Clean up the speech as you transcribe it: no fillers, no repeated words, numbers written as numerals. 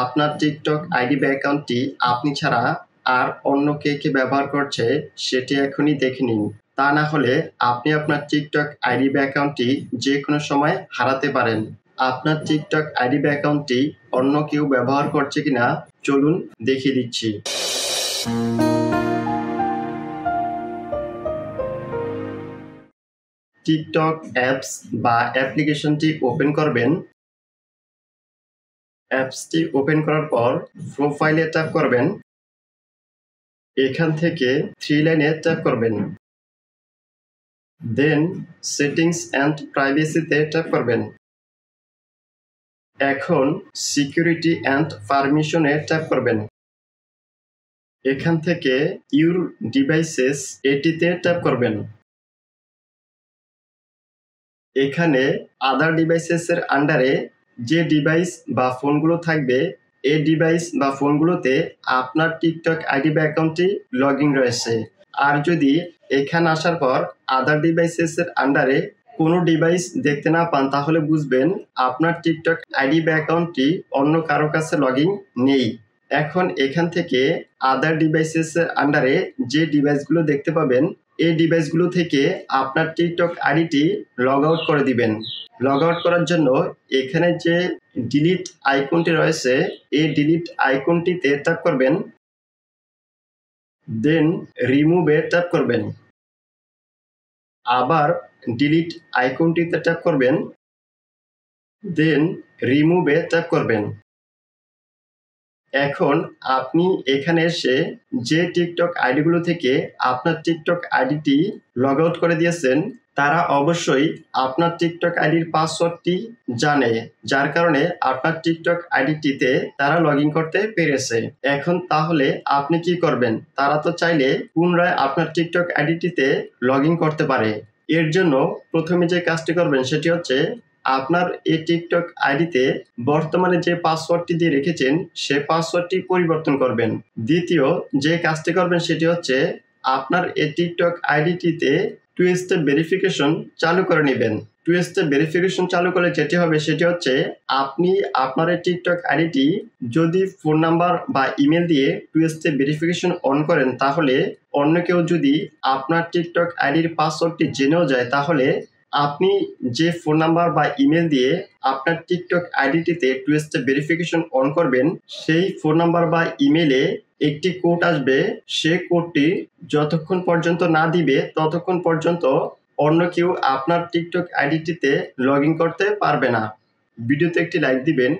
আপনার TikTok ID বা অ্যাকাউন্টটি আপনি ছাড়া আর অন্য কে ব্যবহার করছে সেটি এখনই দেখে নিন। তা না হলে আপনি আপনার টিকটক আইডি বা অ্যাকাউন্টটি যে কোনো সময় হারাতে পারেন। আপনার টিকটক আইডি বা অ্যাকাউন্টটি অন্য কেউ ব্যবহার করছে কিনা চলুন দেখিয়ে দিচ্ছি। টিকটক অ্যাপস বা অ্যাপ্লিকেশনটি ওপেন করবেন। অ্যাপসটি ওপেন করার পর প্রোফাইলে ট্যাপ করবেন। এখান থেকে 3 লাইনে ট্যাপ করবেন। দেন সেটিংস অ্যান্ড প্রাইভেসিতে ট্যাপ করবেন। এখন সিকিউরিটি অ্যান্ড পারমিশনে ট্যাপ করবেন। এখান থেকে ইউর ডিভাইসেস এটিতে ট্যাপ করবেন। এখানে আদার ডিভাইসেসের আন্ডারে যে ডিভাইস বা ফোনগুলো থাকবে এই ডিভাইস বা ফোনগুলোতে আপনার টিকটক আইডি বা অ্যাকাউন্টটি লগ ইন রয়েছে। আর যদি এখানে আসার পর আদার ডিভাইসেসের আন্ডারে কোনো ডিভাইস দেখতে না পান তাহলে বুঝবেন আপনার টিকটক আইডি বা অ্যাকাউন্টটি অন্য কারো কাছে লগ ইন নেই। এখন এখান থেকে আদার ডিভাইসেসের আন্ডারে যে ডিভাইসগুলো দেখতে পাবেন এই ডিভাইসগুলো থেকে আপনার টিকটক আইডিটি লগ আউট করে দিবেন। লগ আউট করার জন্য এখানে যে ডিলিট আইকনটি রয়েছে এই ডিলিট আইকনটিতে ট্যাপ করবেন। দেন রিমুভে ট্যাপ করবেন। আবার ডিলিট আইকনটিতে ট্যাপ করবেন। দেন রিমুভে ট্যাপ করবেন। এখন আপনি এখানে এসে যে টিকটক আইডিগুলো থেকে আপনার টিকটক আইডিটি লগ আউট করে দিয়েছেন তারা অবশ্যই আপনার টিকটক আইডির পাসওয়ার্ডটি জানে, যার কারণে আপনার টিকটক আইডিটিতে তারা লগ ইন করতে পেরেছে। এখন তাহলে আপনি কি করবেন? তারা তো চাইলে পুনরায় আপনার টিকটক আইডিটিতে লগ ইন করতে পারে। এর জন্য প্রথমে যে কাজটি করবেন সেটি হচ্ছে আপনার এই টিকটক আইডিতে বর্তমানে যে পাসওয়ার্ডটি দিয়ে রেখেছেন সে পাসওয়ার্ডটি পরিবর্তন করবেন। দ্বিতীয় যে কাজটি করবেন সেটি হচ্ছে আপনার এই টিকটক আইডিটিতে 2 স্টেপ ভেরিফিকেশন চালু করে নেবেন। 2 স্টেপ ভেরিফিকেশন চালু করলে যেটি হবে সেটি হচ্ছে আপনি আপনার এই টিকটক আইডিটি যদি ফোন নাম্বার বা ইমেল দিয়ে 2 স্টেপ ভেরিফিকেশন অন করেন তাহলে অন্য কেউ যদি আপনার টিকটক আইডির পাসওয়ার্ডটি জেনেও যায় তাহলে আপনি যে ফোন নাম্বার বা ইমেল দিয়ে আপনার টিকটক আইডিটিতে 2 স্টেপ ভেরিফিকেশন অন করবেন সেই ফোন নাম্বার বা ইমেলে একটি কোড আসবে। সে কোডটি যতক্ষণ পর্যন্ত না দিবে ততক্ষণ পর্যন্ত অন্য কেউ আপনার টিকটক আইডিটিতে লগ ইন করতে পারবে না। ভিডিওতে একটি লাইক দিবেন।